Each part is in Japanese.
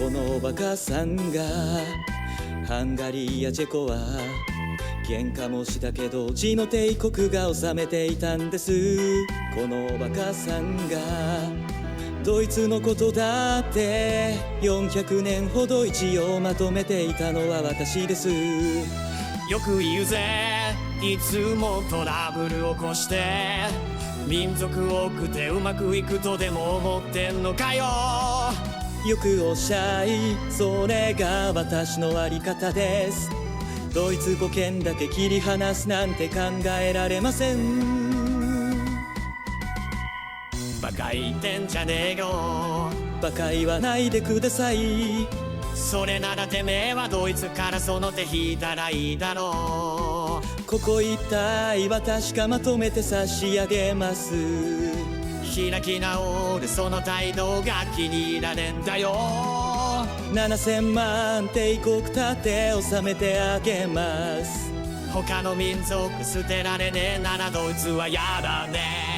このバカさんがハンガリーやチェコは喧嘩もしたけど血の帝国が治めていたんです。このバカさんがドイツのことだって400年ほど一応まとめていたのは私です。よく言うぜ、いつもトラブル起こして民族多くてうまくいくとでも思ってんのかよ。よくおっしゃい、それが私のあり方です。ドイツ語圏だけ切り離すなんて考えられません。バカ言ってんじゃねえよ。バカ言わないでください。それならてめえはドイツからその手引いたらいいだろう。ここ一帯は確かまとめて差し上げます。開き直るその態度が気に入らねんだよ。7000万帝国立て収めてあげます。他の民族捨てられねえならドイツはやだね。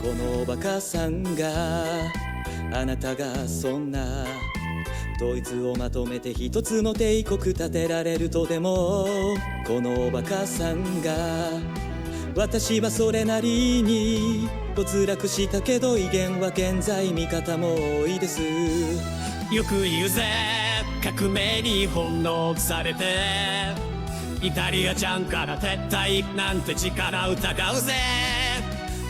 このバカさんがあなたがそんなドイツをまとめて一つの帝国建てられるとでも。このバカさんが私はそれなりに没落したけど威厳は現在味方も多いです。よく言うぜ、革命に翻弄されてイタリアちゃんから撤退なんて力疑うぜ。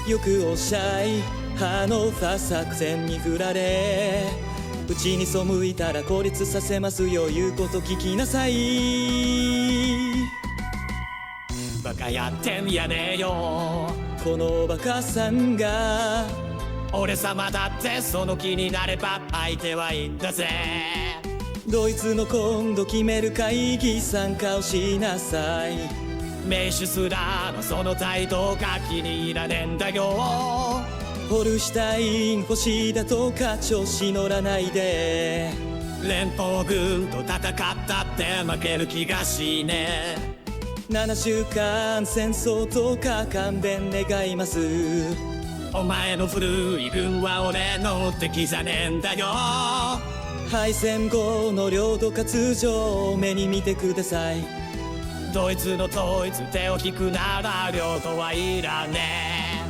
よくおっしゃい、ハノーファー作戦に振られうちに背いたら孤立させますよ。言うこと聞きなさい。バカやってんやねえよ。このバカさんが俺様だってその気になれば相手はいいんだぜ。ドイツの今度決める会議参加をしなさい。名手すらのその態度が気に入らねえんだよ。ホルシュタイン星だとか調子乗らないで。連邦軍と戦ったって負ける気がしねえ。7週間戦争とか勘弁願います。お前の古い軍は俺の敵じゃねえんだよ。敗戦後の領土割譲を目に見てください。ドイツの統一手を引くなら領土はいらねえ。